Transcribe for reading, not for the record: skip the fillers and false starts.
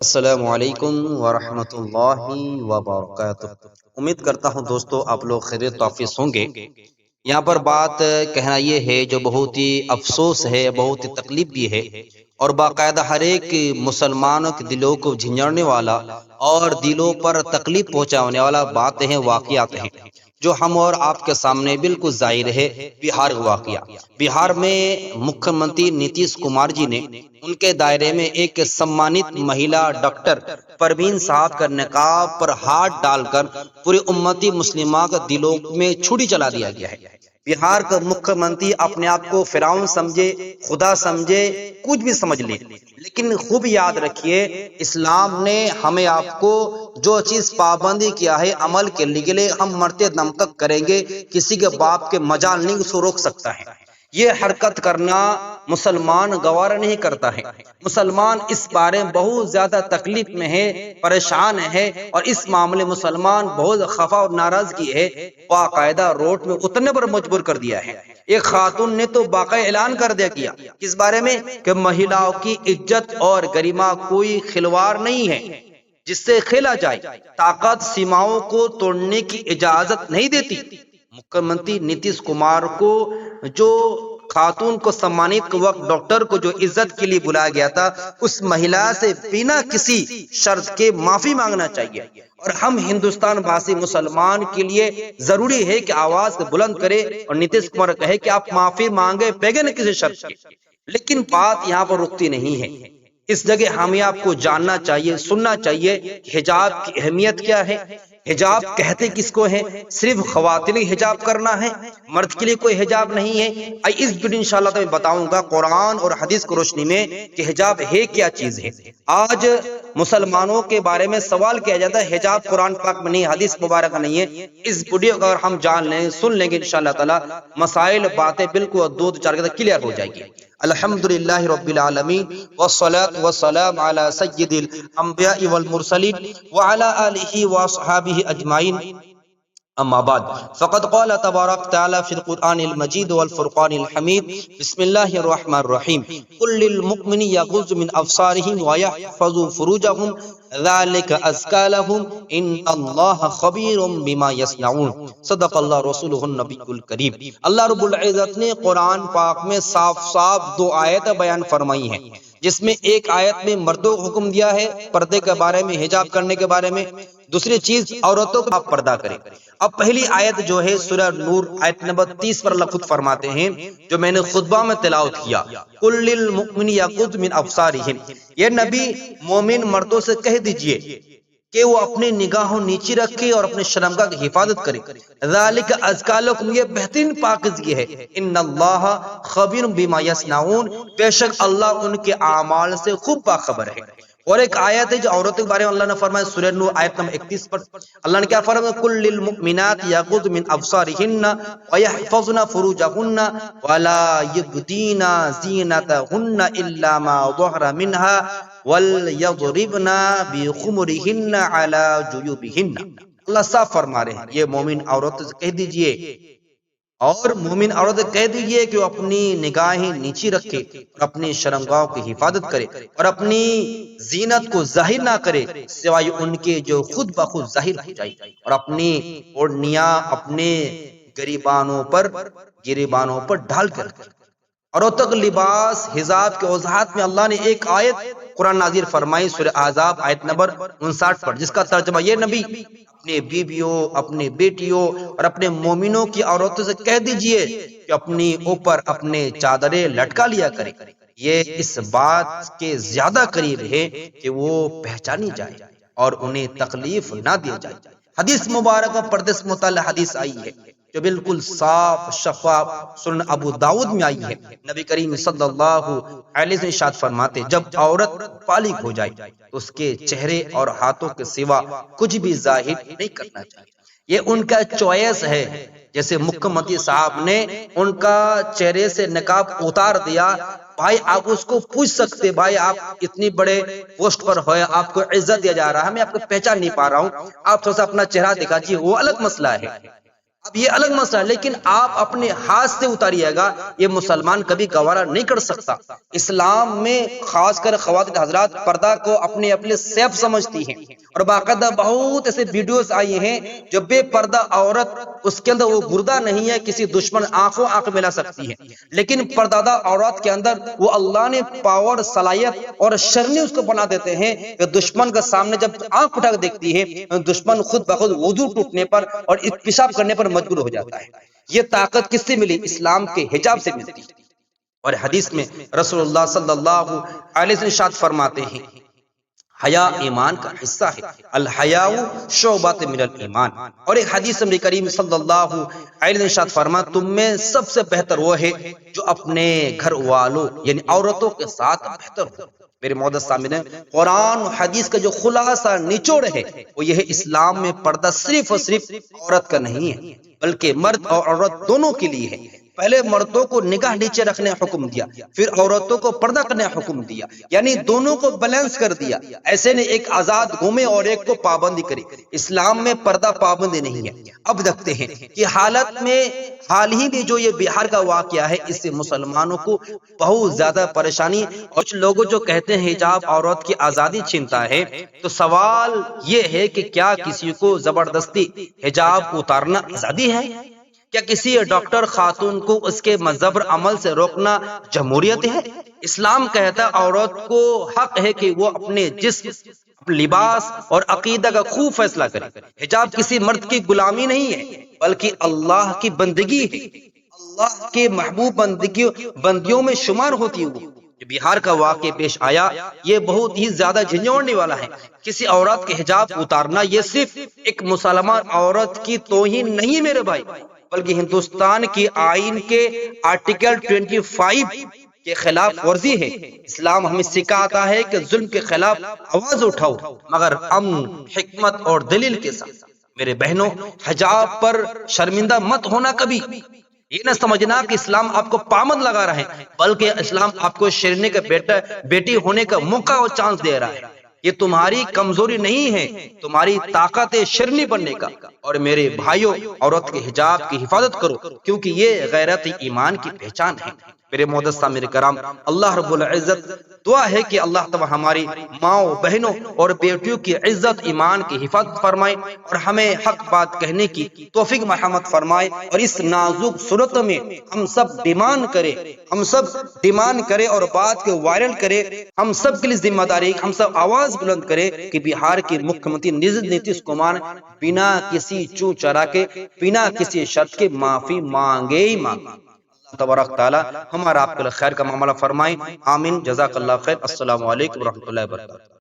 السلام علیکم ورحمۃ اللہ وبرکاتہ۔ امید کرتا ہوں دوستو آپ لوگ خیریت و عافیت ہوں گے۔ یہاں پر بات کہنا یہ ہے جو بہت ہی افسوس ہے، بہت ہی تکلیف بھی ہے، اور باقاعدہ ہر ایک مسلمانوں کے دلوں کو جھنجھوڑنے والا اور دلوں پر تکلیف پہنچانے والا باتیں ہیں، واقعات ہیں جو ہم اور آپ کے سامنے بالکل ظاہر ہے۔ بہار کا واقعہ، بہار میں مکھیہ منتری نتیش کمار جی نے ان کے دائرے میں ایک سمانت مہیلا ڈاکٹر پروین صاحب کا نقاب پر ہاتھ ڈال کر پوری امتی مسلمہ کے دلوں میں چھری چلا دیا گیا ہے۔ بہار کا مکھیہ منتری اپنے آپ کو فرعون سمجھے، خدا سمجھے، کچھ بھی سمجھ لے، لیکن خوب یاد رکھیے اسلام نے ہمیں آپ کو جو چیز پابندی کیا ہے عمل کے لیے ہم مرتے دم تک کریں گے، کسی کے باپ کے مجال نہیں اس کو روک سکتا ہے۔ یہ حرکت کرنا مسلمان گوارا نہیں کرتا ہے۔ مسلمان اس بارے میں بہت زیادہ تکلیف میں ہے، پریشان ہے، اور اس معاملے مسلمان بہت خفا اور ناراضگی ہے، باقاعدہ روڈ میں اترنے پر مجبور کر دیا ہے۔ ایک خاتون نے تو باقاعدہ اعلان کر دیا کیا کس بارے میں کہ مہیلاؤں کی عزت اور گریما کوئی کھلواڑ نہیں ہے جس سے کھیلا جائے، طاقت سیماؤں کو توڑنے کی اجازت نہیں دیتی۔ مکھیہ منتری نتیش کمار کو جو خاتون کو سمانت وقت ڈاکٹر کو جو عزت کے لیے بلایا گیا تھا، اس مہیلا سے بنا کسی شرط کے معافی مانگنا چاہیے، اور ہم ہندوستان واسی مسلمان کے لیے ضروری ہے کہ آواز بلند کرے اور نتیش کمار کہے کہ آپ معافی مانگے بغیر کسی شرط کے۔ لیکن بات یہاں پر رکتی نہیں ہے، اس جگہ ہمیں آپ کو جاننا چاہیے، سننا چاہیے کہ حجاب کی اہمیت کیا ہے، حجاب کہتے کس کو ہے، صرف خواتین ہی حجاب کرنا ہے، مرد کے لیے کوئی حجاب نہیں ہے۔ اس ویڈیو انشاءاللہ میں بتاؤں گا قرآن اور حدیث کی روشنی میں کہ حجاب ہے کیا چیز ہے۔ آج مسلمانوں کے بارے میں سوال کیا جاتا ہے، حجاب قرآن پاک میں نہیں، حدیث مبارک نہیں ہے۔ اس ویڈیو کو اگر ہم جان لیں، سن لیں گے، انشاءاللہ تعالی مسائل باتیں بالکل دو چار کے کلیئر ہو جائے گی۔ الحمدللہ رب العالمین والصلاة والسلام علی سید الانبیاء والمرسلین وعلی آلہ واصحابہ اجمعین، اما بعد فقد قال تبارک تعالی فی القرآن المجید والفرقان الحمید، بسم اللہ الرحمن الرحیم، قل للمؤمنین یغضوا من ابصارہم ویحفظوا فروجہم ذلک ازکی لہم ان اللہ خبیر بما یصنعون، صدق اللہ رسولہ النبی الکریم۔ اللہ رب العزت نے قرآن پاک میں صاف صاف دو آیت بیان فرمائی ہیں، جس میں ایک آیت میں مردوں کو حکم دیا ہے پردے کے بارے میں، حجاب کرنے کے بارے میں، دوسری چیز عورتوں کو آپ پردہ کریں۔ اب پہلی آیت جو ہے سورہ نور آیت نمبر 30 پر اللہ خود فرماتے ہیں، جو میں نے خطبہ میں تلاوت کیا، قل للمؤمنین یغضوا من ابصارہم، یہ نبی مومن مردوں سے کہہ دیجئے کہ وہ اپنی نگاہوں نیچی رکھے اور اپنے شرمگاہ کی حفاظت کرے، ذالک ازکی لکم، یہ بہترین پاکیزگی ہے، ان اللہ خبیر بما یصنعون، بے شک اللہ ان کے اعمال سے خوب باخبر ہے۔ اور ایک آیت ہے جو عورتوں کے بارے میں اللہ نے فرمایا، سورہ نور آیت نمبر 31 پر اللہ نے کیا فرمایا، قل للمؤمنات یغضضن من ابصارہن ویحفظن فروجہن ولا یبدین زینتہن الا ما ظہر منها وَلْيَضْرِبْنَ بِخُمُرِهِنَّ عَلَى جُيُوبِهِنَّ۔ اللہ صاف فرما رہے ہیں، یہ مومن عورت سے کہہ دیجئے، اور مومن عورت کہہ دیجئے کہ وہ اپنی نگاہیں نیچی رکھے اور اپنی شرمگاہوں کی حفاظت کرے اور اپنی زینت کو ظاہر نہ کرے سوائے ان کے جو خود بخود ظاہر ہو جائے، اور اپنی اوڑھنیاں اپنے گریبانوں پر ڈال کر رکھے۔ عورتوں کا لباس حجاب کے وضاحت میں اللہ نے ایک آیت قرآن نازل فرمائی، سورہ احزاب آیت نمبر 59 پر، جس کا ترجمہ یہ نبی اپنے بیویوں، اپنے بیٹیوں اور اپنے مومنوں کی عورتوں سے کہہ دیجئے کہ اپنی اوپر اپنے چادریں لٹکا لیا کرے، یہ اس بات کے زیادہ قریب ہے کہ وہ پہچانی جائے اور انہیں تکلیف نہ دی جائے۔ حدیث مبارکہ پردے سے متعلق حدیث آئی ہے جو بالکل صاف شفاف سنن ابو داؤد میں آئی ہے، نبی کریم صلی اللہ علیہ وسلم ارشاد فرماتے، جب عورت بالغ ہو جائے تو اس کے چہرے اور ہاتھوں کے سوا کچھ بھی ظاہر نہیں کرنا چاہیے، یہ ان کا چوائس ہے۔ جیسے مکھیہ منتری صاحب نے ان کا چہرے سے نقاب اتار دیا، بھائی آپ اس کو پوچھ سکتے، بھائی آپ اتنی بڑے پوسٹ پر ہوئے، آپ کو عزت دیا جا رہا ہے، میں آپ کو پہچان نہیں پا رہا ہوں، آپ تھوڑا سا اپنا چہرہ دکھا جی، وہ الگ مسئلہ ہے۔ اب یہ الگ مسئلہ ہے، لیکن آپ اپنے ہاتھ سے اتاریے گا، یہ مسلمان کبھی گوارا نہیں کر سکتا۔ اسلام میں خاص کر خواتین حضرات پردہ کو اپنے اپنے سیف سمجھتی ہیں، اور باقاعدہ بہت ایسے ویڈیوز آئی ہیں جو بے پردہ عورت، اس کے اندر وہ گردہ نہیں ہے، کسی دشمن آنکھوں آنکھ ملا سکتی ہے، لیکن پردہ عورت کے اندر وہ اللہ نے پاور، صلاحیت اور شرنی اس کو بنا دیتے ہیں کہ دشمن کے سامنے جب آنکھ اٹھا کے دیکھتی ہے، دشمن خود بخود وضو ٹوٹنے پر اور پیشاب کرنے پر مجبور ہو جاتا ہے۔ یہ طاقت کس سے ملی؟ اسلام کے حجاب سے ملتی ہے۔ اور حدیث میں رسول اللہ صلی اللہ علیہ وسلم ارشاد فرماتے ہیں، حیا ایمان کا حصہ ہے، الحیاء شعبۃ من الایمان۔ اور ایک حدیث نبی کریم صلی اللہ علیہ وسلم ارشاد فرما، تم میں سب سے بہتر وہ ہے جو اپنے گھر والوں یعنی عورتوں کے ساتھ بہتر ہو۔ میرے معزز سامعین، قرآن و حدیث کا جو خلاصہ نچوڑ ہے وہ یہ ہے، اسلام میں پردہ صرف اور صرف عورت کا نہیں ہے بلکہ مرد اور عورت دونوں کے لیے ہے۔ پہلے مردوں کو نگاہ نیچے رکھنے حکم دیا، پھر عورتوں کو پردہ کرنے حکم دیا، یعنی دونوں کو بیلنس کر دیا۔ ایسے نہیں ایک آزاد گھومے اور ایک کو پابندی کرے۔ اسلام میں پردہ پابندی نہیں ہے۔ اب دیکھتے ہیں کہ حالت میں حال ہی میں جو یہ بہار کا واقعہ ہے، اس سے مسلمانوں کو بہت زیادہ پریشانی، اور کچھ لوگ جو کہتے ہیں حجاب عورت کی آزادی چھینتا ہے، تو سوال یہ ہے کہ کیا کسی کو زبردستی حجاب اتارنا آزادی ہے؟ کیا کسی ڈاکٹر خاتون کو اس کے مذہب اور عمل سے روکنا جمہوریت ہے؟ اسلام کہتا ہے عورت کو حق ہے کہ وہ اپنے جسم، لباس اور عقیدہ کا خوب فیصلہ کرے۔ حجاب کسی مرد کی غلامی نہیں ہے بلکہ اللہ کی بندگی ہے، اللہ کے محبوب بندیوں میں شمار ہوتی ہے۔ بہار کا واقعہ پیش آیا، یہ بہت ہی زیادہ جھنجھوڑنے والا ہے۔ کسی عورت کے حجاب اتارنا یہ صرف ایک مسلمہ عورت کی توہین نہیں میرے بھائی، بلکہ ہندوستان کی آئین کے آرٹیکل 25 کے خلاف ورزی ہے۔ اسلام ہمیں سکھاتا ہے کہ ظلم کے خلاف آواز اٹھاؤ، مگر امن، حکمت اور دلیل کے ساتھ۔ میرے بہنوں، حجاب پر شرمندہ مت ہونا کبھی۔ یہ نہ سمجھنا کہ اسلام آپ کو پابند لگا رہا ہے، بلکہ اسلام آپ کو شیرنے کا بیٹی ہونے کا موقع اور چانس دے رہا ہے۔ یہ تمہاری کمزوری نہیں ہے، تمہاری طاقت ہے شرنی بننے کا۔ اور میرے بھائیوں، عورت کے حجاب کی حفاظت کرو، کیونکہ یہ غیرت ایمان کی پہچان ہے۔ میرے معزز سامعین کرام، اللہ رب العزت دعا ہے کہ اللہ تعالی ہماری ماؤں، بہنوں اور بیٹیوں کی عزت، ایمان کی حفاظت فرمائے، اور ہمیں حق بات کہنے کی توفیق مرحمت فرمائے۔ اور اس نازک صورت میں ہم سب ڈیمانڈ کرے اور بات کو وائرل کرے۔ ہم سب کے لیے ذمہ داری، ہم سب آواز بلند کرے کہ بہار کی مکھیہ منتری نتیش کمار بنا کسی چوں چرا کے، بنا کسی شرط کے معافی مانگے ہی مانگے۔ تبارک تعالی ہمارا آپ کے خیر کا معاملہ فرمائیں، آمین، جزاک اللہ خیر، السلام علیکم ورحمۃ اللہ وبرکاتہ۔